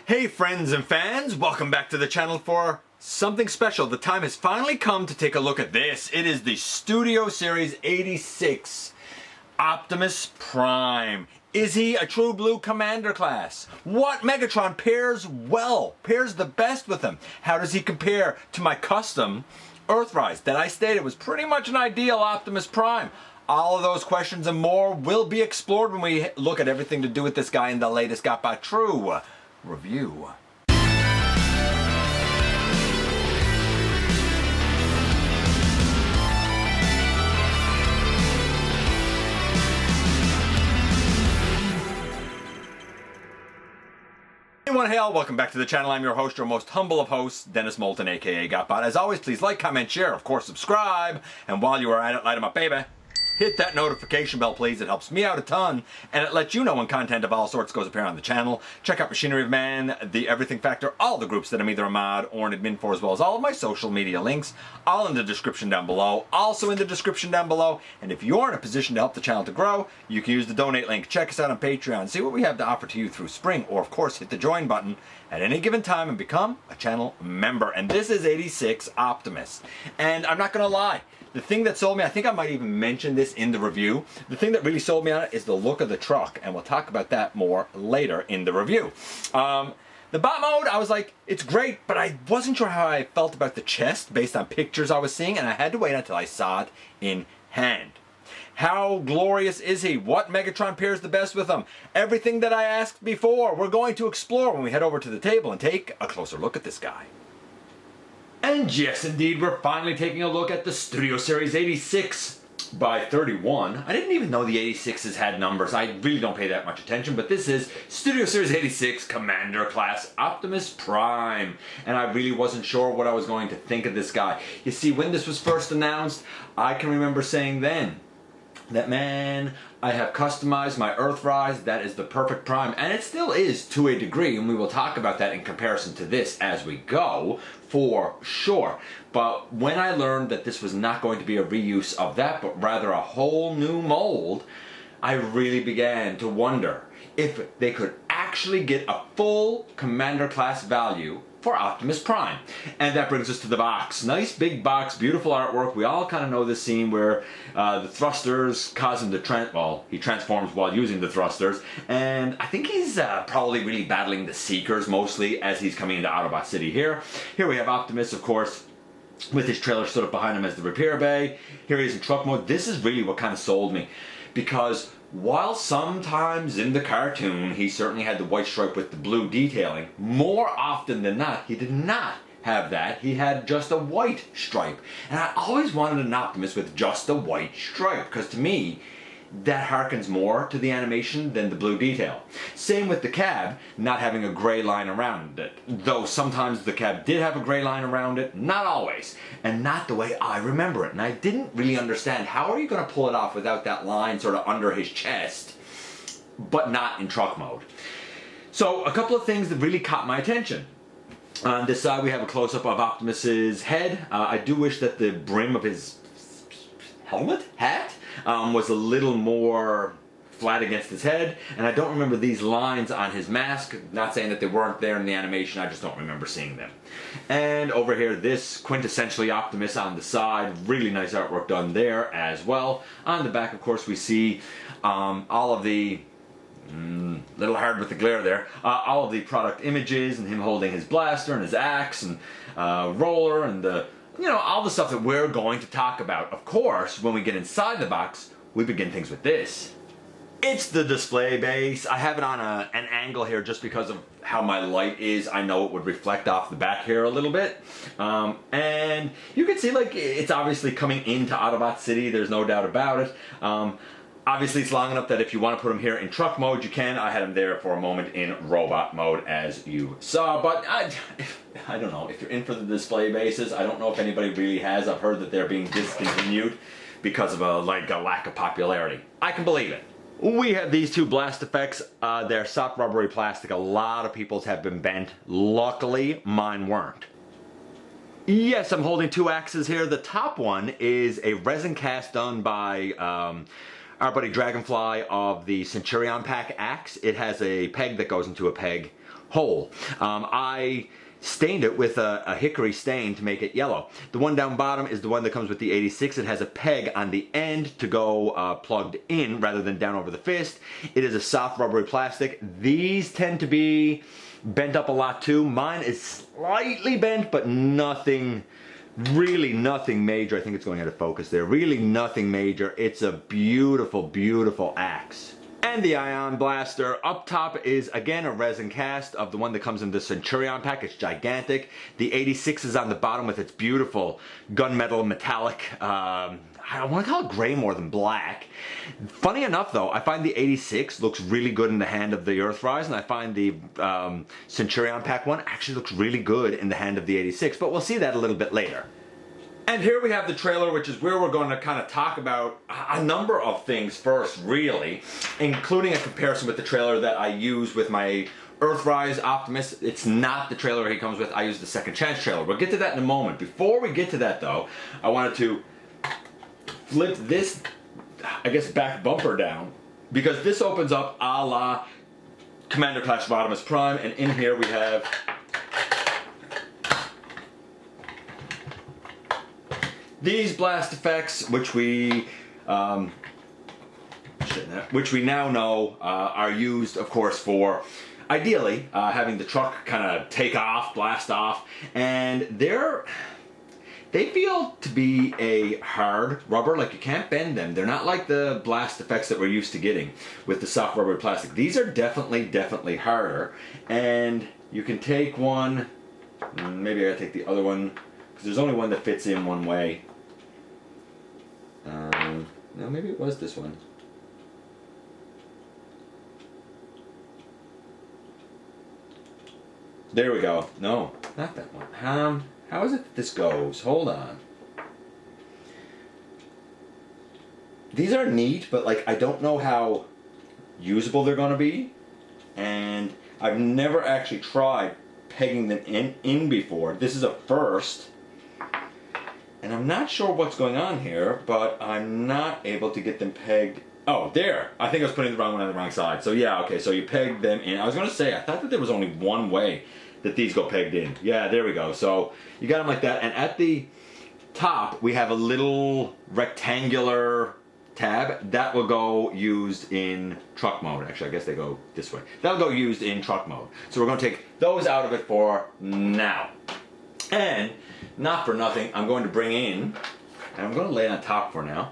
Hey friends and fans, welcome back to the channel for something special. The time has finally come to take a look at this. It is the Studio Series 86 Optimus Prime. Is he a true blue commander class? What Megatron pairs the best with him? How does he compare to my custom Earthrise that I stated was pretty much an ideal Optimus Prime? All of those questions and more will be explored when we look at everything to do with this guy in the latest GotBot True review. Anyone hail, welcome back to the channel. I'm your host, your most humble of hosts, Dennis Moulton, aka GotBot. As always, please like, comment, share, of course subscribe, and while you are at it, light 'em up, baby. Hit that notification bell, please. It helps me out a ton, and it lets you know when content of all sorts goes up here on the channel. Check out Machinery of Man, The Everything Factor, all the groups that I'm either a mod or an admin for, as well as all of my social media links, all in the description down below. Also in the description down below, and if you're in a position to help the channel to grow, you can use the donate link. Check us out on Patreon, see what we have to offer to you through Spring, or of course hit the join button at any given time and become a channel member. And this is 86 Optimus. And I'm not gonna lie, the thing that sold me, I think I might even mention this in the review, the thing that really sold me on it is the look of the truck, and we'll talk about that more later in the review. The bot mode, I was like, it's great, but I wasn't sure how I felt about the chest based on pictures I was seeing, and I had to wait until I saw it in hand. How glorious is he? What Megatron pairs the best with him? Everything that I asked before, we're going to explore when we head over to the table and take a closer look at this guy. And yes, indeed, we're finally taking a look at the Studio Series 86 by 31. I didn't even know the 86s had numbers. I really don't pay that much attention, but this is Studio Series 86 Commander Class Optimus Prime. And I really wasn't sure what I was going to think of this guy. You see, when this was first announced, I can remember saying then that, man, I have customized my Earthrise, that is the perfect Prime, and it still is to a degree, and we will talk about that in comparison to this as we go, for sure. But when I learned that this was not going to be a reuse of that, but rather a whole new mold, I really began to wonder if they could actually get a full Commander class value for Optimus Prime. And that brings us to the box. Nice big box, beautiful artwork. We all kind of know this scene where the thrusters cause him to he transforms while using the thrusters, and I think he's probably really battling the Seekers mostly as he's coming into Autobot City here. Here we have Optimus, of course, with his trailer stood up behind him as the repair bay. Here he is in truck mode. This is really what kind of sold me, because while sometimes in the cartoon he certainly had the white stripe with the blue detailing, more often than not he did not have that. He had just a white stripe. And I always wanted an Optimus with just a white stripe, because to me that harkens more to the animation than the blue detail. Same with the cab not having a gray line around it, though sometimes the cab did have a gray line around it, not always, and not the way I remember it. And I didn't really understand, how are you going to pull it off without that line sort of under his chest, but not in truck mode? So a couple of things that really caught my attention. On this side we have a close-up of Optimus's head. I do wish that the brim of his hat was a little more flat against his head, and I don't remember these lines on his mask. Not saying that they weren't there in the animation, I just don't remember seeing them. And over here, this quintessentially Optimus on the side, really nice artwork done there as well. On the back, of course, we see all of the little hard with the glare there. All of the product images and him holding his blaster and his axe and roller and all the stuff that we're going to talk about. Of course, when we get inside the box, we begin things with this. It's the display base. I have it on an angle here just because of how my light is. I know it would reflect off the back here a little bit. And you can see, like, it's obviously coming into Autobot City. There's no doubt about it. Obviously, it's long enough that if you want to put him here in truck mode, you can. I had him there for a moment in robot mode, as you saw. But I don't know. If you're in for the display bases, I don't know if anybody really has. I've heard that they're being discontinued because of a lack of popularity. I can believe it. We have these two blast effects. They're soft rubbery plastic. A lot of people's have been bent. Luckily, mine weren't. Yes, I'm holding two axes here. The top one is a resin cast done by our buddy Dragonfly of the Centurion Pack axe. It has a peg that goes into a peg hole. I stained it with a hickory stain to make it yellow. The one down bottom is the one that comes with the 86. It has a peg on the end to go plugged in rather than down over the fist. It is a soft rubbery plastic. These tend to be bent up a lot too. Mine is slightly bent, but nothing, really nothing major. I think it's going out of focus there. Really nothing major. It's a beautiful, beautiful axe. And the ion blaster up top is again a resin cast of the one that comes in the Centurion pack. It's gigantic. The 86 is on the bottom with its beautiful gunmetal metallic, I want to call it gray more than black. Funny enough though, I find the 86 looks really good in the hand of the Earthrise, and I find the Centurion pack one actually looks really good in the hand of the 86, but we'll see that a little bit later. And here we have the trailer, which is where we're going to kind of talk about a number of things first, really, including a comparison with the trailer that I use with my Earthrise Optimus. It's not the trailer he comes with. I use the Second Chance trailer. We'll get to that in a moment. Before we get to that, though, I wanted to flip this, I guess, back bumper down, because this opens up a la Commander Class of Optimus Prime, and in here we have these blast effects, which we now know are used, of course, for ideally having the truck kind of take off, blast off, and they feel to be a hard rubber, like you can't bend them. They're not like the blast effects that we're used to getting with the soft rubber plastic. These are definitely harder, and you can take one, maybe I gotta take the other one, because there's only one that fits in one way. No, maybe it was this one. There we go. No, not that one. How is it that this goes? Hold on. These are neat, but like I don't know how usable they're going to be, and I've never actually tried pegging them in before. This is a first. And I'm not sure what's going on here, but I'm not able to get them pegged. Oh, there! I think I was putting the wrong one on the wrong side. So yeah, okay, so you peg them in. I was going to say, I thought that there was only one way that these go pegged in. Yeah, there we go. So you got them like that, and at the top we have a little rectangular tab that will go used in truck mode. Actually, I guess they go this way. That'll go used in truck mode. So we're going to take those out of it for now. And not for nothing, I'm going to bring in, and I'm going to lay it on top for now,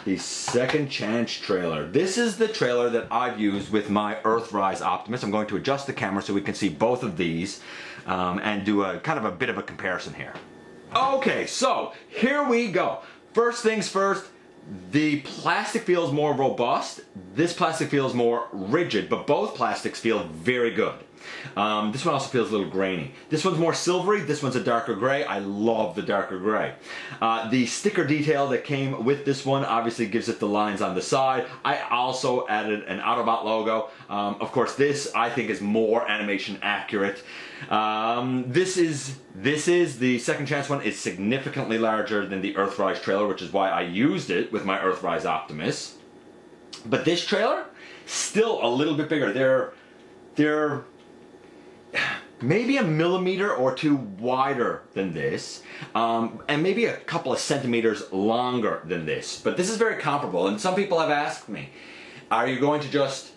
the Second Chance trailer. This is the trailer that I've used with my Earthrise Optimus. I'm going to adjust the camera so we can see both of these and do a kind of a bit of a comparison here. Okay, so here we go. First things first, the plastic feels more robust. This plastic feels more rigid, but both plastics feel very good. This one also feels a little grainy. This one's more silvery, this one's a darker gray. I love the darker gray. The sticker detail that came with this one obviously gives it the lines on the side. I also added an Autobot logo. Of course, this I think is more animation accurate. This is the Second Chance one is significantly larger than the Earthrise trailer, which is why I used it with my Earthrise Optimus. But this trailer, still a little bit bigger. They're maybe a millimeter or two wider than this, and maybe a couple of centimeters longer than this. But this is very comparable, and some people have asked me, are you going to just,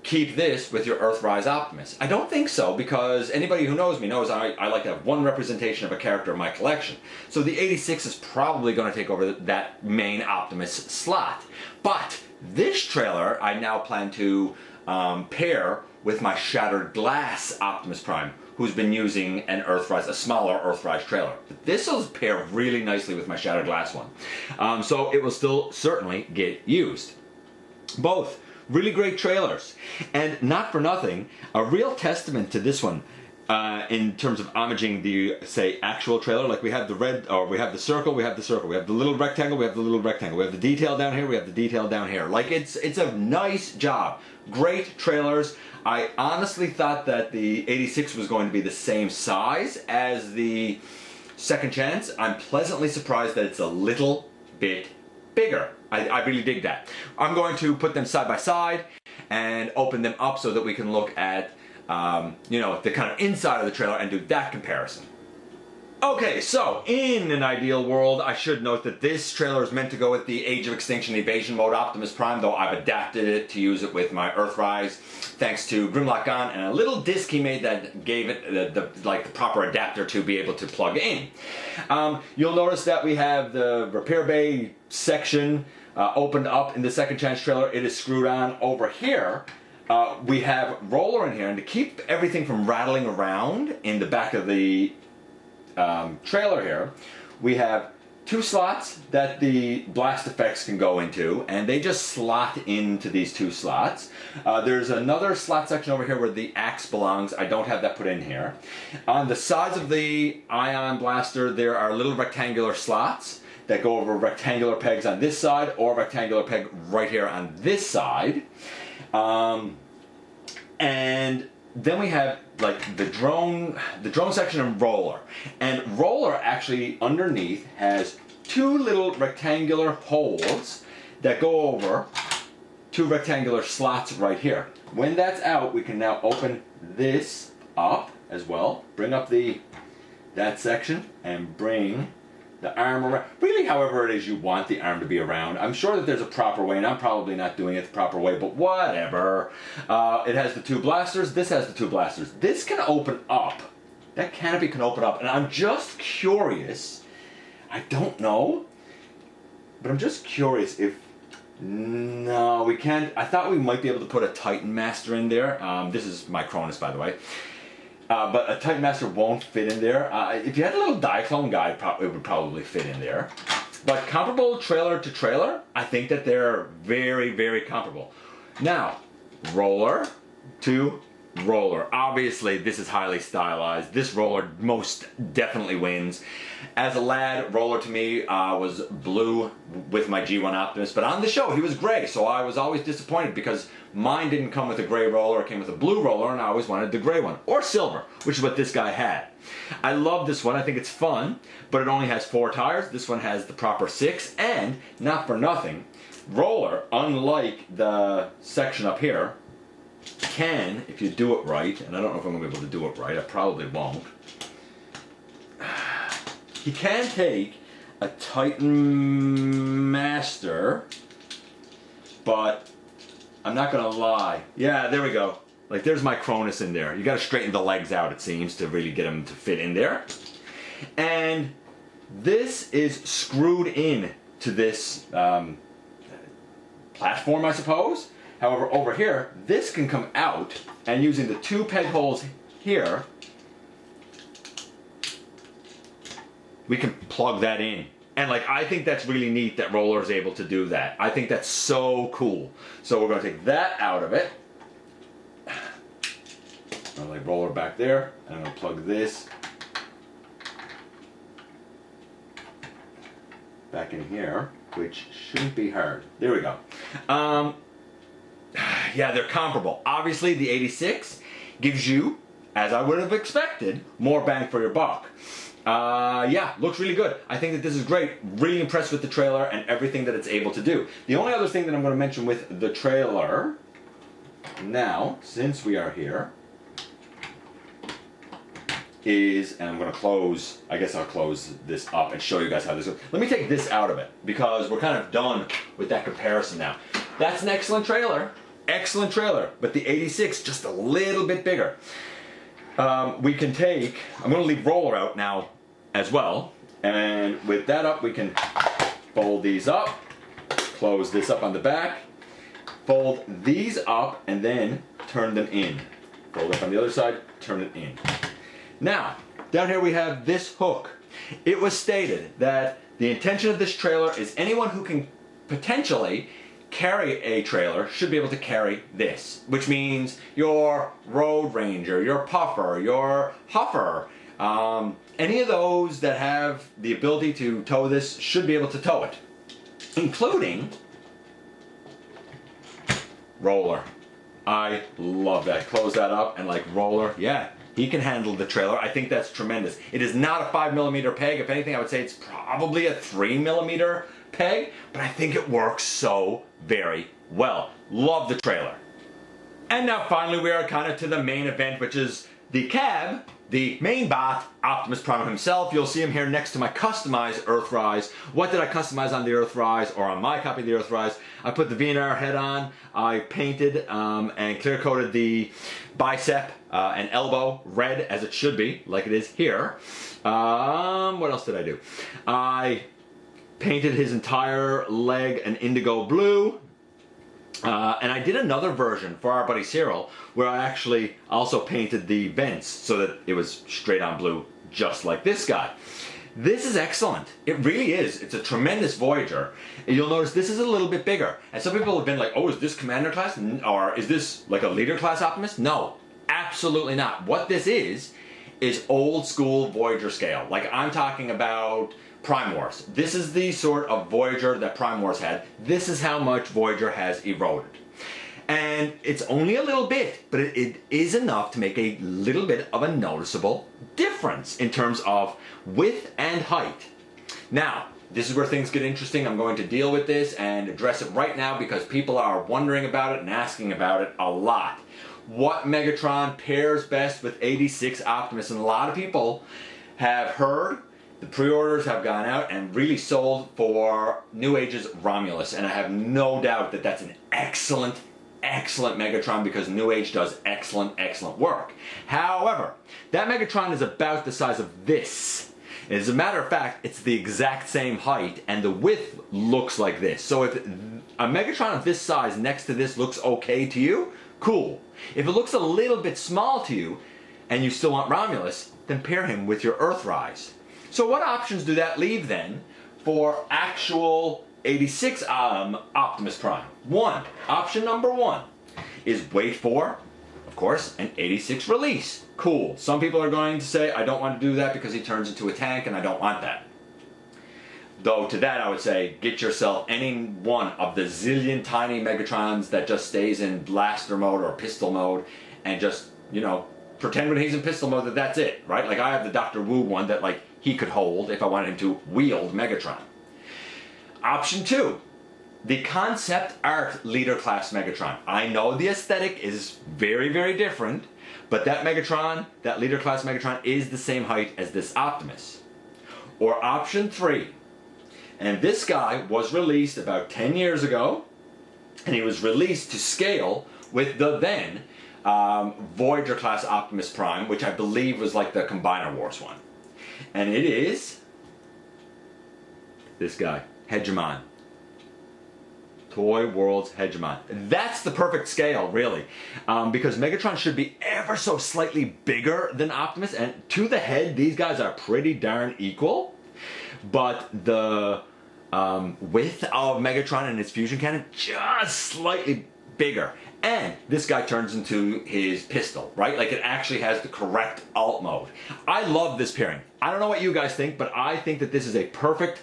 keep this with your Earthrise Optimus? I don't think so, because anybody who knows me knows I like to have one representation of a character in my collection. So the 86 is probably going to take over that main Optimus slot. But this trailer I now plan to pair with my Shattered Glass Optimus Prime, who's been using an Earthrise, a smaller Earthrise trailer. But this will pair really nicely with my Shattered Glass one. So it will still certainly get used. Both really great trailers. And not for nothing, a real testament to this one in terms of homaging the, say, actual trailer. Like we have the red, or we have the circle, we have the circle, we have the little rectangle, we have the little rectangle, we have the detail down here, we have the detail down here. Like it's a nice job. Great trailers. I honestly thought that the 86 was going to be the same size as the Second Chance. I'm pleasantly surprised that it's a little bit bigger. I really dig that. I'm going to put them side by side and open them up so that we can look at you know, the kind of inside of the trailer and do that comparison. Okay, so in an ideal world, I should note that this trailer is meant to go with the Age of Extinction Evasion mode Optimus Prime, though I've adapted it to use it with my Earthrise, thanks to Grimlock Gone and a little disc he made that gave it the proper adapter to be able to plug in. You'll notice that we have the repair bay section opened up in the Second Chance trailer. It is screwed on over here. We have roller in here, and to keep everything from rattling around in the back of the trailer here, we have two slots that the blast effects can go into, and they just slot into these two slots. There's another slot section over here where the axe belongs. I don't have that put in here. On the sides of the ion blaster, there are little rectangular slots that go over rectangular pegs on this side, or a rectangular peg right here on this side. And then we have like the drone section and roller. And roller actually underneath has two little rectangular holes that go over two rectangular slots right here. When that's out, we can now open this up as well. Bring up that section and bring the arm around. Really, however it is you want the arm to be around. I'm sure that there's a proper way, and I'm probably not doing it the proper way, but whatever. It has the two blasters. This has the two blasters. This can open up. That canopy can open up, and I'm just curious. I don't know, but I'm just curious if... No, we can't. I thought we might be able to put a Titan Master in there. This is my Cronus, by the way. But a Titan Master won't fit in there. If you had a little Diaclone guy, it would probably fit in there. But comparable trailer to trailer, I think that they're very, very comparable. Now, roller to roller. Obviously, this is highly stylized. This roller most definitely wins. As a lad, roller to me was blue with my G1 Optimus, but on the show he was gray, so I was always disappointed because mine didn't come with a gray roller, it came with a blue roller, and I always wanted the gray one, or silver, which is what this guy had. I love this one. I think it's fun, but it only has 4 tires. This one has the proper 6, and not for nothing, roller, unlike the section up here, can, if you do it right, and I don't know if I'm going to be able to do it right, I probably won't, he can take a Titan Master, but I'm not going to lie. Yeah, there we go. Like, there's my Cronus in there. You got to straighten the legs out, it seems, to really get him to fit in there. And this is screwed in to this platform, I suppose. However, over here, this can come out, and using the 2 peg holes here, we can plug that in. And like, I think that's really neat that Roller is able to do that. I think that's so cool. So we're going to take that out of it. I'll like Roller back there, and I'm going to plug this back in here, which shouldn't be hard. There we go. Yeah, they're comparable. Obviously, the 86 gives you, as I would have expected, more bang for your buck. Yeah, looks really good. I think that this is great. Really impressed with the trailer and everything that it's able to do. The only other thing that I'm going to mention with the trailer now, since we are here, is, and I'm going to close, I guess I'll close this up and show you guys how this goes. Let me take this out of it, because we're kind of done with that comparison now. That's an excellent trailer, but the 86 just a little bit bigger. We can take, I'm going to leave Roller out now as well, and with that up we can fold these up, close this up on the back, fold these up, and then turn them in. Fold up on the other side, turn it in. Now, down here we have this hook. It was stated that the intention of this trailer is anyone who can potentially carry a trailer should be able to carry this, which means your Road Ranger, your Puffer, your Huffer, any of those that have the ability to tow this should be able to tow it, including Roller. I love that. Close that up, and like Roller, yeah, he can handle the trailer. I think that's tremendous. It is not a 5mm peg. If anything, I would say it's probably a 3mm peg, but I think it works so very well. Love the trailer. And now finally we are kind of to the main event, which is the cab, the main bot, Optimus Prime himself. You'll see him here next to my customized Earthrise. What did I customize on the Earthrise, or on my copy of the Earthrise? I put the V&R head on, I painted and clear coated the bicep and elbow red as it should be, like it is here. What else did I do? I painted his entire leg an indigo blue. And I did another version for our buddy Cyril where I actually also painted the vents so that it was straight on blue, just like this guy. This is excellent. It really is. It's a tremendous Voyager. And you'll notice this is a little bit bigger. And some people have been like, oh, is this Commander class? Or is this like a Leader class Optimus? No, absolutely not. What this is old school Voyager scale. Like I'm talking about Prime Wars. This is the sort of Voyager that Prime Wars had. This is how much Voyager has eroded. And it's only a little bit, but it is enough to make a little bit of a noticeable difference in terms of width and height. Now, this is where things get interesting. I'm going to deal with this and address it right now because people are wondering about it and asking about it a lot. What Megatron pairs best with 86 Optimus? And a lot of people have heard. The pre-orders have gone out and really sold for New Age's Romulus, and I have no doubt that that's an excellent, excellent Megatron because New Age does excellent, excellent work. However, that Megatron is about the size of this. As a matter of fact, it's the exact same height, and the width looks like this. So if a Megatron of this size next to this looks okay to you, cool. If it looks a little bit small to you, and you still want Romulus, then pair him with your Earthrise. So what options do that leave then for actual 86 Optimus Prime? Option number one is wait for, of course, an 86 release. Cool. Some people are going to say, I don't want to do that because he turns into a tank and I don't want that. Though to that I would say, get yourself any one of the zillion tiny Megatrons that just stays in blaster mode or pistol mode and just, you know, pretend when he's in pistol mode that that's it, right? Like I have the Dr. Wu one that like he could hold if I wanted him to wield Megatron. Option two, the concept art leader class Megatron. I know the aesthetic is very, very different, but that Megatron, that leader class Megatron is the same height as this Optimus. Or option three, and this guy was released about 10 years ago, and he was released to scale with the then Voyager class Optimus Prime, which I believe was like the Combiner Wars one. And it is this guy, Hegemon. Toy World's Hegemon. That's the perfect scale, really. Because Megatron should be ever so slightly bigger than Optimus, and to the head, these guys are pretty darn equal. But the width of Megatron and his fusion cannon, just slightly bigger. And this guy turns into his pistol, right? Like it actually has the correct alt mode. I love this pairing. I don't know what you guys think, but I think that this is a perfect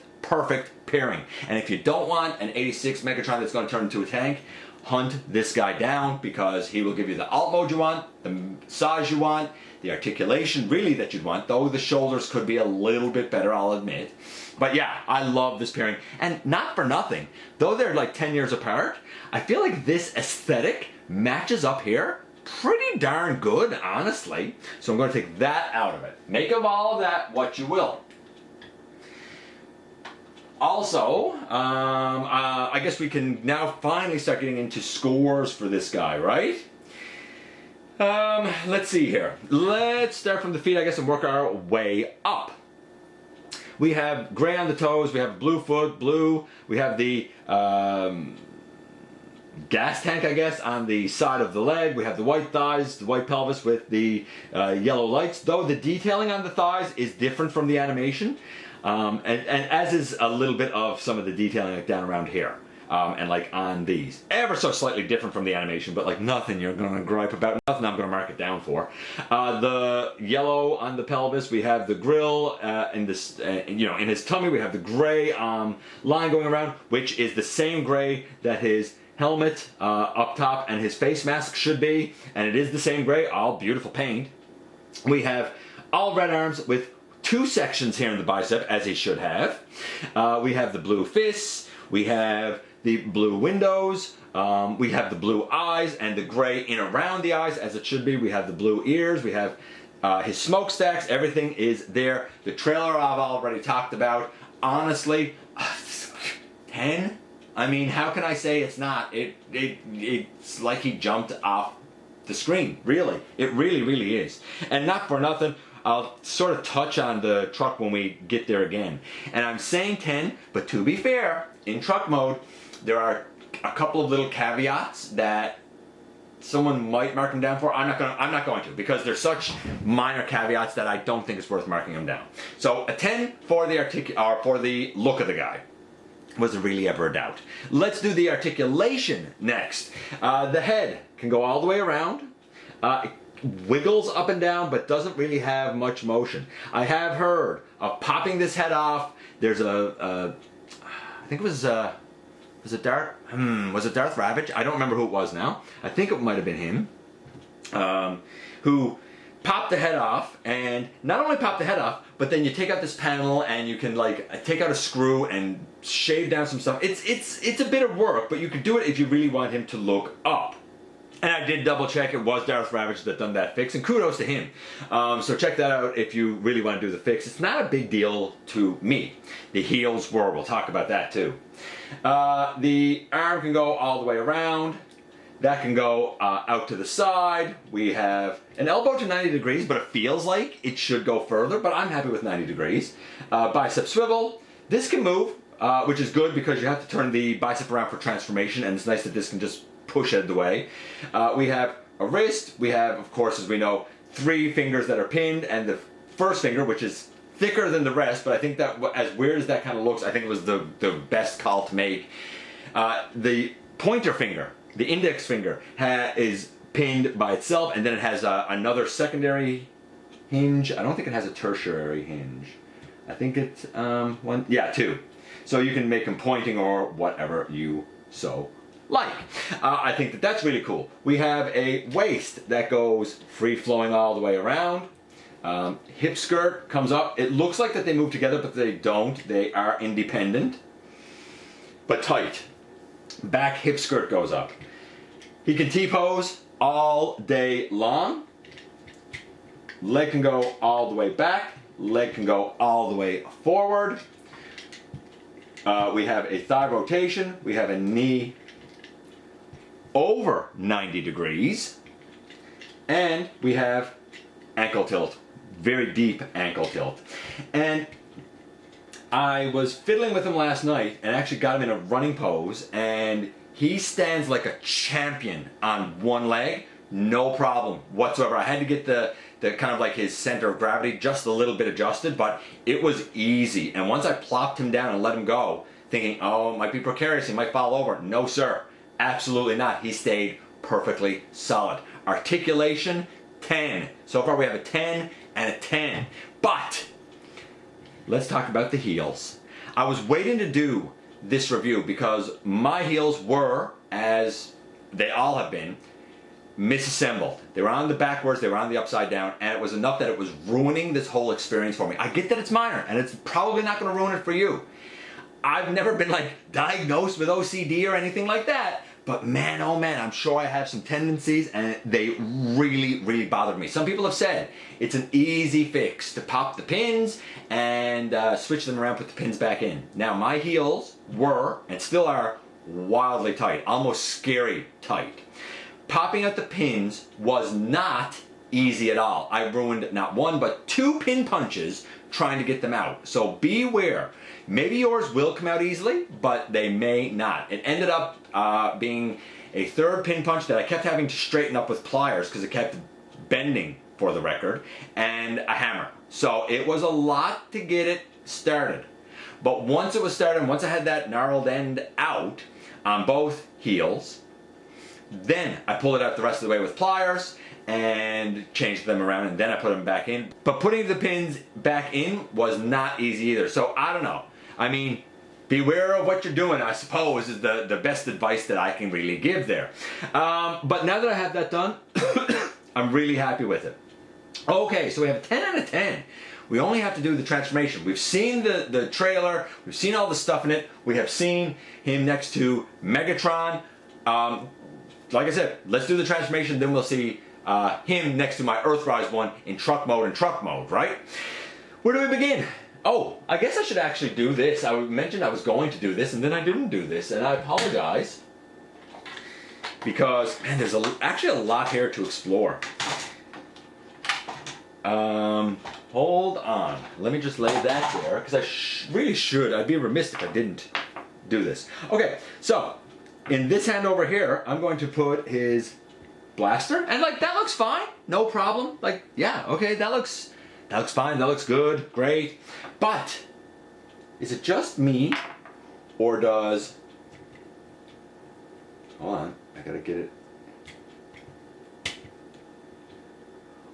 pairing. And if you don't want an 86 Megatron that's going to turn into a tank, hunt this guy down because he will give you the alt mode you want, the size you want, the articulation really that you'd want, though the shoulders could be a little bit better, I'll admit. But yeah, I love this pairing. And not for nothing, though they're like 10 years apart, I feel like this aesthetic matches up here pretty darn good, honestly. So I'm going to take that out of it. Make of all of that what you will. Also, I guess we can now finally start getting into scores for this guy, right? Let's see here. Let's start from the feet, I guess, and work our way up. We have gray on the toes, we have blue foot, blue, we have the gas tank, I guess, on the side of the leg, we have the white thighs, the white pelvis with the yellow lights, though the detailing on the thighs is different from the animation, and as is a little bit of some of the detailing like down around here. And like on these. Ever so slightly different from the animation, but like nothing you're going to gripe about, nothing I'm going to mark it down for. The yellow on the pelvis, we have the grill, in this, you know, in his tummy we have the gray line going around, which is the same gray that his helmet up top and his face mask should be, and it is the same gray, all beautiful paint. We have all red arms with 2 sections here in the bicep, as he should have. We have the blue fists. We have the blue windows. We have the blue eyes and the gray in around the eyes, as it should be. We have the blue ears. We have his smokestacks. Everything is there. The trailer I've already talked about. Honestly, 10? I mean, how can I say it's not? It's like he jumped off the screen, really. It really is. And not for nothing, I'll sort of touch on the truck when we get there again. And I'm saying 10, but to be fair, in truck mode, there are a couple of little caveats that someone might mark them down for. I'm not going to, because they're such minor caveats that I don't think it's worth marking them down. So a 10 for the look of the guy. Was there really ever a doubt? Let's do the articulation next. The head can go all the way around. It wiggles up and down, but doesn't really have much motion. I have heard of popping this head off. There's I think it was it Darth? Was it Darth Ravage? I don't remember who it was now. I think it might have been him. Who popped the head off, and not only pop the head off, but then you take out this panel and you can like take out a screw and shave down some stuff. It's a bit of work, but you could do it if you really want him to look up. And I did double check, it was Darth Ravage that done that fix, and kudos to him. So check that out if you really want to do the fix. It's not a big deal to me. The heels were, we'll talk about that too. The arm can go all the way around. That can go out to the side. We have an elbow to 90 degrees, but it feels like it should go further, but I'm happy with 90 degrees. Bicep swivel. This can move, which is good because you have to turn the bicep around for transformation, and it's nice that this can just push it the way. We have a wrist. We have, of course, as we know, 3 fingers that are pinned, and the first finger, which is thicker than the rest, but I think that as weird as that kind of looks, I think it was the best call to make. The pointer finger, the index finger, is pinned by itself, and then it has another secondary hinge. I don't think it has a tertiary hinge. I think it's 2. So you can make them pointing or whatever you so like. I think that that's really cool. We have a waist that goes free-flowing all the way around. Hip skirt comes up. It looks like that they move together, but they don't. They are independent, but tight. Back hip skirt goes up. He can T-pose all day long. Leg can go all the way back. Leg can go all the way forward. We have a thigh rotation. We have a knee over 90 degrees. And we have ankle tilt. Very deep ankle tilt. And I was fiddling with him last night and actually got him in a running pose, and he stands like a champion on one leg, no problem whatsoever. I had to get the kind of like his center of gravity just a little bit adjusted, but it was easy. And once I plopped him down and let him go, thinking, oh, it might be precarious, he might fall over. No, sir, absolutely not. He stayed perfectly solid. Articulation, 10. So far we have a 10 and a 10. But let's talk about the heels. I was waiting to do this review because my heels were, as they all have been, misassembled. They were on the backwards, they were on the upside down, and it was enough that it was ruining this whole experience for me. I get that it's minor, and it's probably not going to ruin it for you. I've never been like diagnosed with OCD or anything like that, but man, oh man, I'm sure I have some tendencies, and they really bothered me. Some people have said it's an easy fix to pop the pins and switch them around, put the pins back in. Now, my heels were, and still are, wildly tight, almost scary tight. Popping out the pins was not easy at all. I ruined not 1, but 2 pin punches trying to get them out. So beware. Maybe yours will come out easily, but they may not. It ended up being a 3rd pin punch that I kept having to straighten up with pliers because it kept bending, for the record, and a hammer. So it was a lot to get it started. But once it was started, once I had that gnarled end out on both heels, then I pulled it out the rest of the way with pliers and changed them around, and then I put them back in. But putting the pins back in was not easy either. So I don't know. I mean, beware of what you're doing, I suppose, is the best advice that I can really give there. But now that I have that done, I'm really happy with it. Okay, so we have a 10 out of 10. We only have to do the transformation. We've seen the trailer, we've seen all the stuff in it, we have seen him next to Megatron. Like I said, let's do the transformation, then we'll see him next to my Earthrise one in truck mode, right? Where do we begin? Oh, I guess I should actually do this. I mentioned I was going to do this, and then I didn't do this, and I apologize. Because, man, there's actually a lot here to explore. Hold on. Let me just lay that there, because I really should. I'd be remiss if I didn't do this. Okay, so, in this hand over here, I'm going to put his blaster, and like, that looks fine. No problem. Like, yeah, okay, that looks fine, that looks good, great. But, is it just me, or does... Hold on, I gotta get it.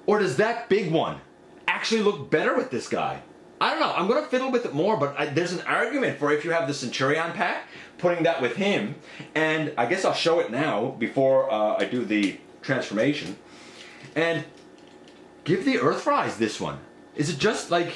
Or does that big one actually look better with this guy? I don't know, I'm gonna fiddle with it more, but there's an argument for if you have the Centurion pack, putting that with him, and I guess I'll show it now before I do the transformation. And give the Earthrise this one. Is it just like...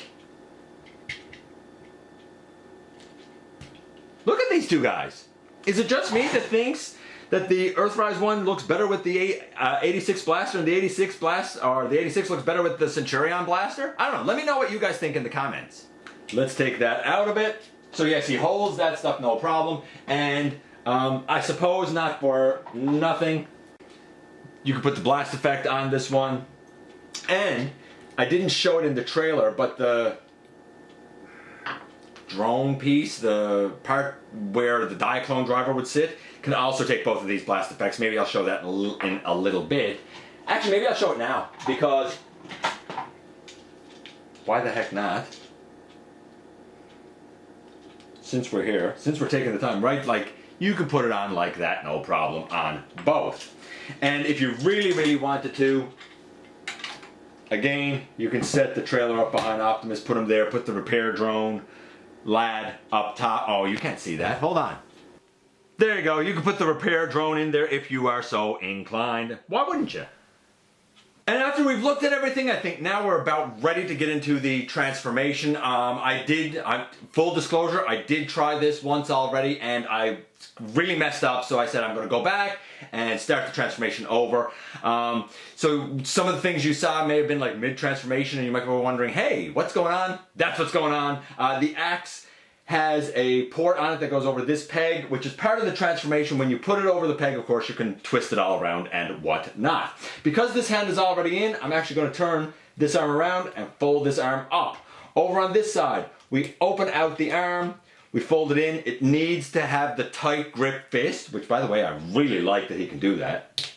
Look at these two guys. Is it just me that thinks that the Earthrise one looks better with the 86 blaster, and the 86 looks better with the Centurion blaster? I don't know. Let me know what you guys think in the comments. Let's take that out of it. So yes, he holds that stuff, no problem. And I suppose not for nothing, you can put the blast effect on this one. And I didn't show it in the trailer, but the drone piece, the part where the Diaclone driver would sit, can also take both of these blast effects. Maybe I'll show that in a little bit. Actually, maybe I'll show it now, because why the heck not? Since we're here, since we're taking the time, right? Like, you can put it on like that, no problem, on both. And if you really, really wanted to, again, you can set the trailer up behind Optimus, put him there, put the repair drone lad up top. Oh, you can't see that. Hold on. There you go. You can put the repair drone in there if you are so inclined. Why wouldn't you? And after we've looked at everything, I think now we're about ready to get into the transformation. Full disclosure, I did try this once already and I really messed up, so I said I'm going to go back and start the transformation over. So some of the things you saw may have been like mid-transformation, and you might be wondering, hey, what's going on? That's what's going on. The axe has a port on it that goes over this peg, which is part of the transformation. When you put it over the peg, of course, you can twist it all around and whatnot. Because this hand is already in, I'm actually going to turn this arm around and fold this arm up. Over on this side, we open out the arm, we fold it in. It needs to have the tight grip fist, which, by the way, I really like that he can do that.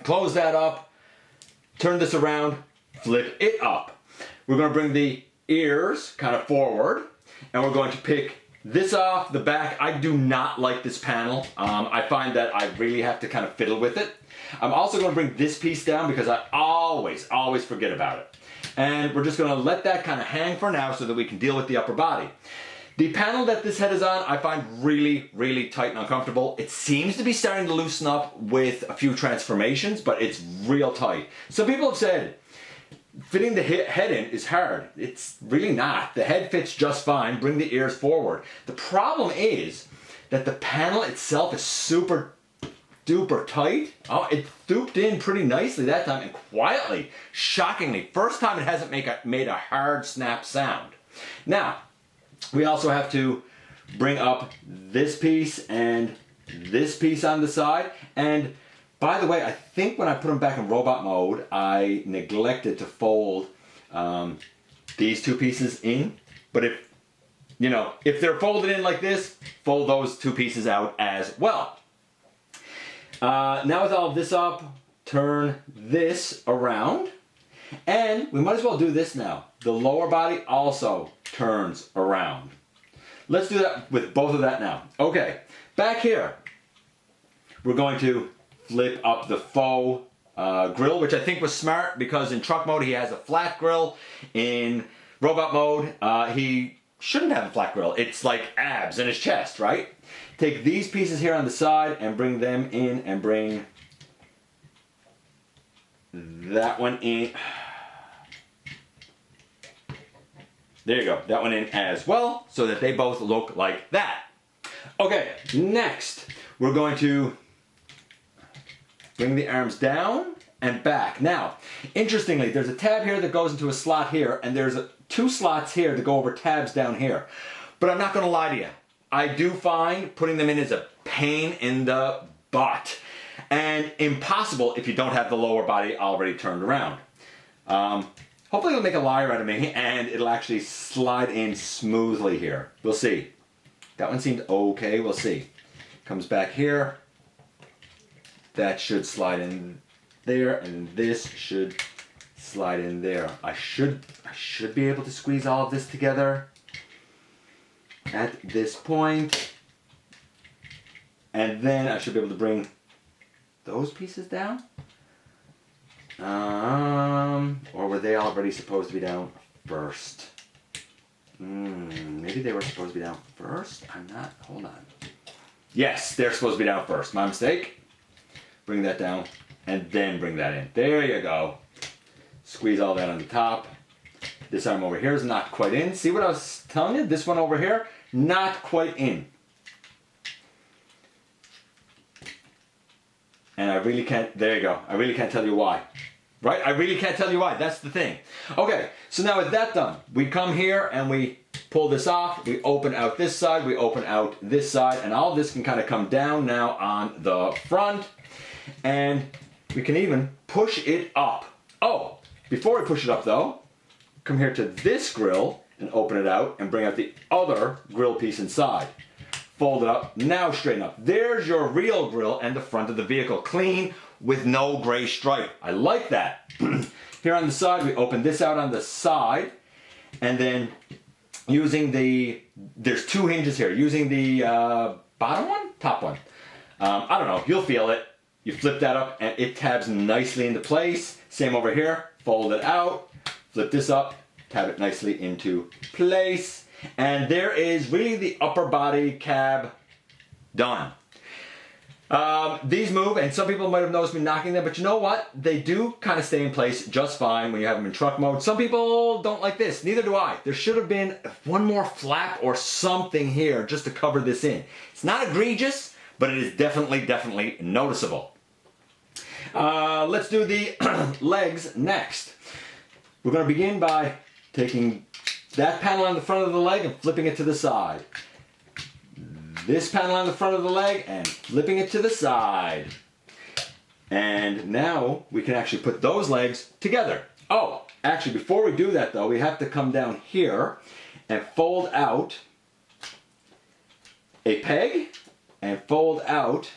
Close that up, turn this around, flip it up. We're going to bring the ears kind of forward, and we're going to pick this off the back. I do not like this panel. I find that I really have to kind of fiddle with it. I'm also going to bring this piece down because I always forget about it. And we're just going to let that kind of hang for now so that we can deal with the upper body. The panel that this head is on, I find really, really tight and uncomfortable. It seems to be starting to loosen up with a few transformations, but it's real tight. Some people have said, fitting the head in is hard. It's really not. The head fits just fine. Bring the ears forward. The problem is that the panel itself is super duper tight. Oh, it thooped in pretty nicely that time, and quietly, shockingly. First time it hasn't made a hard snap sound. Now, we also have to bring up this piece and this piece on the side. And by the way, I think when I put them back in robot mode, I neglected to fold these two pieces in. But if they're folded in like this, fold those two pieces out as well. Now with all of this up, turn this around. And we might as well do this now. The lower body also turns around. Let's do that with both of that now. Okay, back here, we're going to flip up the faux grill, which I think was smart because in truck mode he has a flat grill. In robot mode, he shouldn't have a flat grill. It's like abs in his chest, right? Take these pieces here on the side and bring them in and bring that one in. There you go, that one in as well, so that they both look like that. Okay, next, we're going to bring the arms down and back. Now, interestingly, there's a tab here that goes into a slot here, and there's two slots here that go over tabs down here. But I'm not gonna lie to you, I do find putting them in is a pain in the butt, and impossible if you don't have the lower body already turned around. Hopefully it'll make a liar out of me, and it'll actually slide in smoothly here. We'll see. That one seemed okay, we'll see. Comes back here. That should slide in there, and this should slide in there. I should be able to squeeze all of this together at this point. And then I should be able to bring those pieces down. Or were they already supposed to be down first? Maybe they were supposed to be down first? I'm not, hold on. Yes, they're supposed to be down first. My mistake. Bring that down and then bring that in. There you go. Squeeze all that on the top. This arm over here is not quite in. See what I was telling you? This one over here, not quite in. And I really can't, there you go. I really can't tell you why. Right? I really can't tell you why. That's the thing. Okay, so now with that done, we come here and we pull this off. We open out this side. We open out this side. And all this can kind of come down now on the front. And we can even push it up. Oh, before we push it up though, come here to this grill and open it out and bring out the other grill piece inside. Fold it up, now straighten up. There's your real grill and the front of the vehicle, clean with no gray stripe. I like that. Here on the side, we open this out on the side, and then using the, there's two hinges here, using the bottom one, top one. I don't know, you'll feel it. You flip that up and it tabs nicely into place. Same over here, fold it out, flip this up, tab it nicely into place. And there is really the upper body cab done. These move, and some people might have noticed me knocking them, but you know what? They do kind of stay in place just fine when you have them in truck mode. Some people don't like this, neither do I. There should have been one more flap or something here just to cover this in. It's not egregious, but it is definitely noticeable. Let's do the legs next. We're going to begin by taking that panel on the front of the leg and flipping it to the side. This panel on the front of the leg and flipping it to the side. And now we can actually put those legs together. Oh, actually before we do that though, we have to come down here and fold out a peg and fold out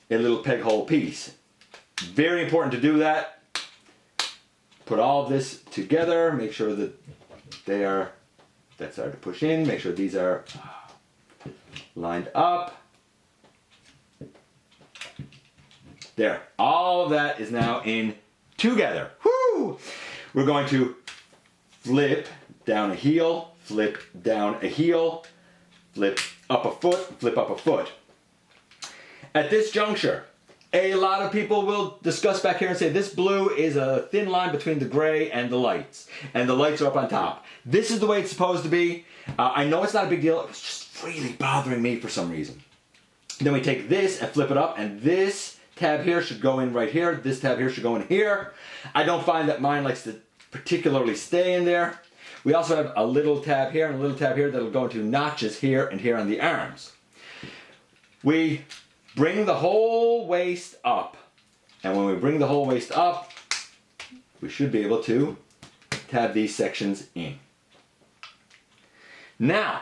a little peg hole piece. Very important to do that. Put all of this together, make sure that they are, that's hard to push in, make sure these are lined up. There, all of that is now in together. Woo! We're going to flip down a heel, flip down a heel, flip up a foot, flip up a foot. At this juncture, a lot of people will discuss back here and say this blue is a thin line between the gray and the lights are up on top. This is the way it's supposed to be. I know it's not a big deal, it's just really bothering me for some reason. Then we take this and flip it up, and this tab here should go in right here, this tab here should go in here. I don't find that mine likes to particularly stay in there. We also have a little tab here and a little tab here that'll go into notches here and here on the arms. We bring the whole waist up, and when we bring the whole waist up, we should be able to tab these sections in. Now,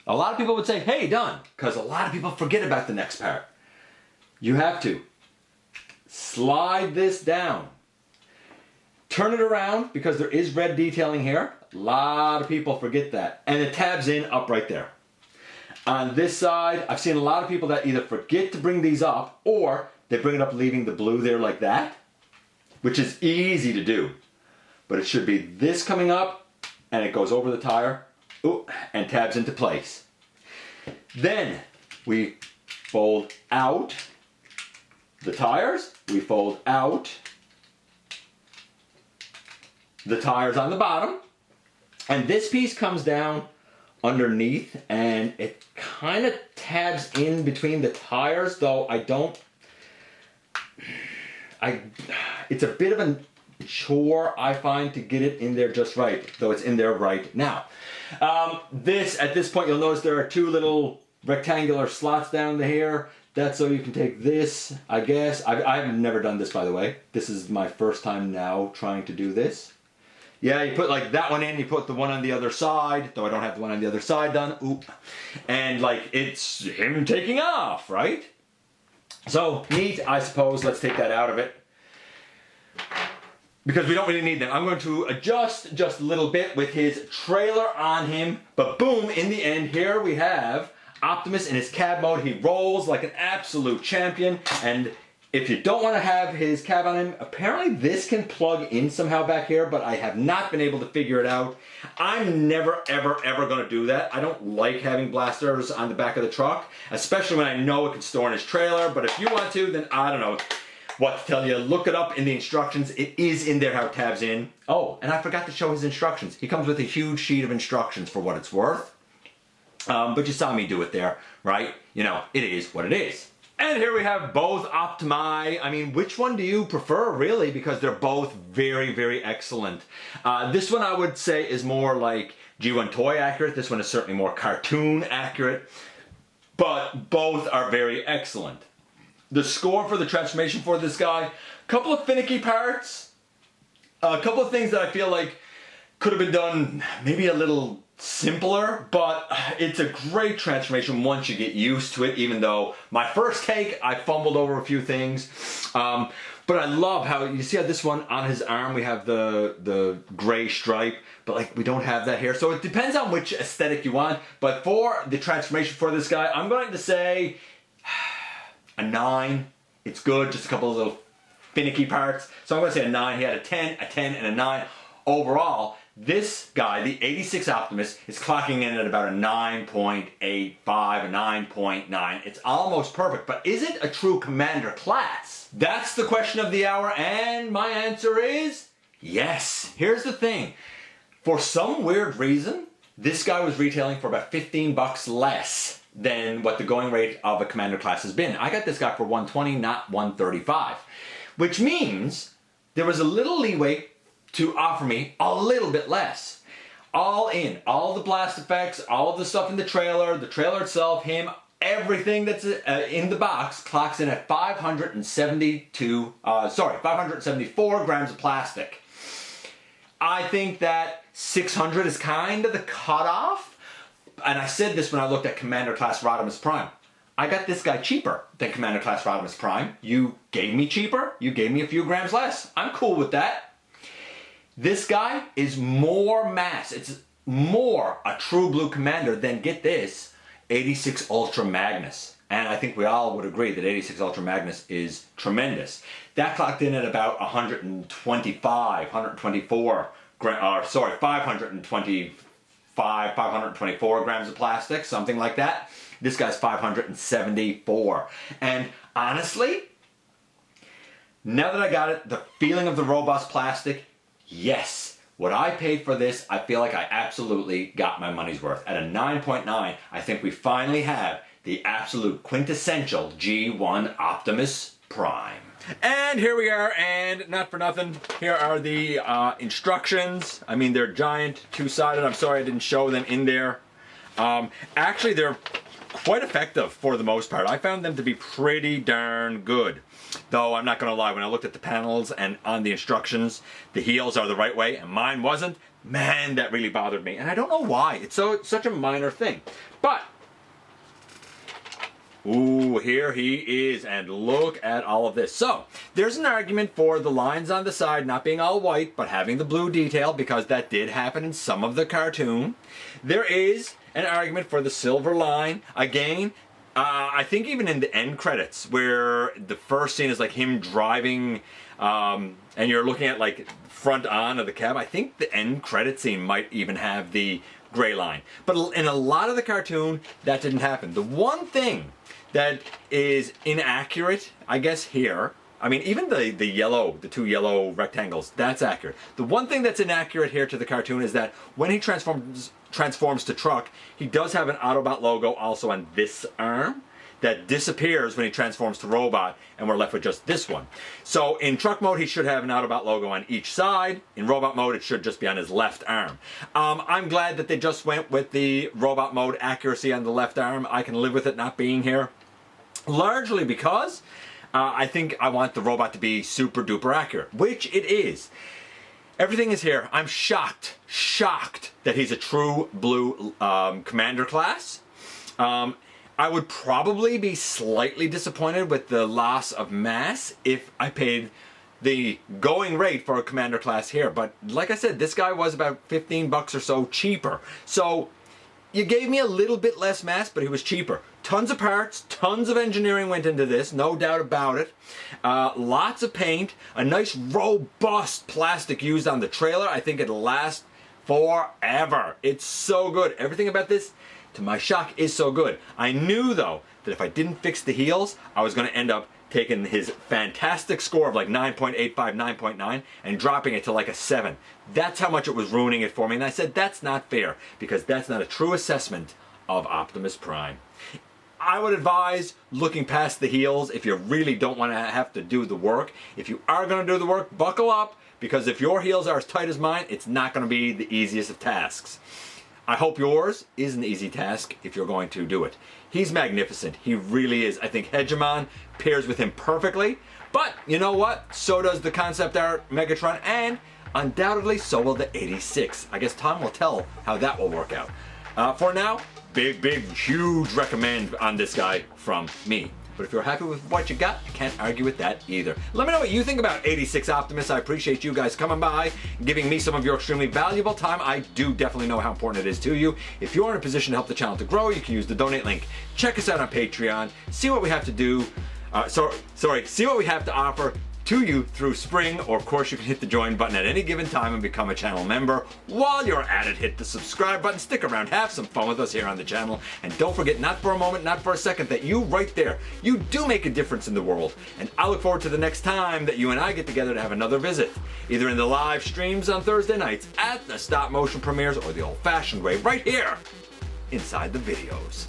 a lot of people would say, hey, done, because a lot of people forget about the next part. You have to slide this down. Turn it around, because there is red detailing here. A lot of people forget that. And it tabs in up right there. On this side, I've seen a lot of people that either forget to bring these up, or they bring it up leaving the blue there like that, which is easy to do. But it should be this coming up, and it goes over the tire, and tabs into place. Then we fold out the tires, we fold out the tires on the bottom. And this piece comes down underneath and it kind of tabs in between the tires, though it's a bit of a chore, I find, to get it in there just right, though it's in there right now. At this point, you'll notice there are two little rectangular slots down here. That's so you can take this, I guess. I've never done this, by the way. This is my first time now trying to do this. Yeah, you put like that one in, you put the one on the other side, though I don't have the one on the other side done. Oop. And like, it's him taking off, right? So, neat, I suppose. Let's take that out of it, because we don't really need them. I'm going to adjust just a little bit with his trailer on him, but boom, in the end, here we have Optimus in his cab mode. He rolls like an absolute champion, and if you don't want to have his cab on him, apparently this can plug in somehow back here, but I have not been able to figure it out. I'm never, ever, ever going to do that. I don't like having blasters on the back of the truck, especially when I know it can store in his trailer, but if you want to, then I don't know what to tell you. Look it up in the instructions. It is in there how it tabs in. Oh, and I forgot to show his instructions. He comes with a huge sheet of instructions for what it's worth. But you saw me do it there, right? You know, it is what it is. And here we have both Optimi. I mean, which one do you prefer, really? Because they're both very, very excellent. This one I would say is more like G1 toy accurate. This one is certainly more cartoon accurate. But both are very excellent. The score for the transformation for this guy, a couple of finicky parts, a couple of things that I feel like could have been done maybe a little simpler, but it's a great transformation once you get used to it, even though my first take, I fumbled over a few things. But I love how, you see how this one on his arm, we have the gray stripe, but like we don't have that here. So it depends on which aesthetic you want. But for the transformation for this guy, I'm going to say a 9. It's good, just a couple of little finicky parts. So I'm going to say a 9. He had a 10, and a 9. Overall, this guy, the 86 Optimus, is clocking in at about a 9.85, a 9.9. It's almost perfect, but is it a true commander class? That's the question of the hour, and my answer is yes. Here's the thing. For some weird reason, this guy was retailing for about 15 bucks less than what the going rate of a commander class has been. I got this guy for 120, not 135, which means there was a little leeway to offer me a little bit less. All in, all the blast effects, all of the stuff in the trailer itself, him, everything that's in the box clocks in at 574 grams of plastic. I think that 600 is kind of the cutoff. And I said this when I looked at Commander Class Optimus Prime. I got this guy cheaper than Commander Class Optimus Prime. You gave me cheaper, you gave me a few grams less. I'm cool with that. This guy is more mass. It's more a true blue commander than, get this, 86 Ultra Magnus. And I think we all would agree that 86 Ultra Magnus is tremendous. That clocked in at about 524 grams of plastic, something like that. This guy's 574. And honestly, now that I got it, the feeling of the robust plastic, yes, what I paid for this, I feel like I absolutely got my money's worth. At a 9.9, I think we finally have the absolute quintessential G1 Optimus Prime. And here we are, and not for nothing, here are the instructions. I mean, they're giant, two-sided. I'm sorry I didn't show them in there. Actually, they're quite effective for the most part. I found them to be pretty darn good. Though I'm not going to lie, when I looked at the panels and on the instructions, the heels are the right way and mine wasn't. Man, that really bothered me. And I don't know why. It's such a minor thing. But, ooh, here he is. And look at all of this. So, there's an argument for the lines on the side not being all white, but having the blue detail, because that did happen in some of the cartoon. There is an argument for the silver line. Again, I think even in the end credits, where the first scene is like him driving, and you're looking at like front on of the cab, I think the end credit scene might even have the gray line. But in a lot of the cartoon, that didn't happen. The one thing that is inaccurate, I guess here, I mean, even the two yellow rectangles, that's accurate. The one thing that's inaccurate here to the cartoon is that when he transforms to truck, he does have an Autobot logo also on this arm that disappears when he transforms to robot, and we're left with just this one. So in truck mode, he should have an Autobot logo on each side. In robot mode, it should just be on his left arm. I'm glad that they just went with the robot mode accuracy on the left arm. I can live with it not being here, largely because I think I want the robot to be super duper accurate, which it is. Everything is here. I'm shocked that he's a true blue commander class. I would probably be slightly disappointed with the loss of mass if I paid the going rate for a commander class here. But like I said, this guy was about 15 bucks or so cheaper. So you gave me a little bit less mass, but he was cheaper. Tons of parts, tons of engineering went into this, no doubt about it. Lots of paint, a nice robust plastic used on the trailer. I think it'll last forever. It's so good. Everything about this, to my shock, is so good. I knew, though, that if I didn't fix the heels, I was going to end up taking his fantastic score of like 9.85, 9.9, and dropping it to like a 7. That's how much it was ruining it for me. And I said, that's not fair, because that's not a true assessment of Optimus Prime. I would advise looking past the heels if you really don't want to have to do the work. If you are going to do the work, buckle up, because if your heels are as tight as mine, it's not going to be the easiest of tasks. I hope yours is an easy task if you're going to do it. He's magnificent. He really is. I think Hegemon pairs with him perfectly. But you know what? So does the concept art Megatron, and undoubtedly so will the 86. I guess time will tell how that will work out. For now, big, huge recommend on this guy from me. But if you're happy with what you got, I can't argue with that either. Let me know what you think about 86 Optimus. I appreciate you guys coming by, giving me some of your extremely valuable time. I do definitely know how important it is to you. If you're in a position to help the channel to grow, you can use the donate link. Check us out on Patreon. See what we have to do. See what we have to offer to you through Spring, or of course you can hit the join button at any given time and become a channel member. While you're at it, hit the subscribe button, stick around, have some fun with us here on the channel, and don't forget, not for a moment, not for a second, that you right there, you do make a difference in the world. And I look forward to the next time that you and I get together to have another visit, either in the live streams on Thursday nights, at the stop motion premieres, or the old-fashioned way right here inside the videos.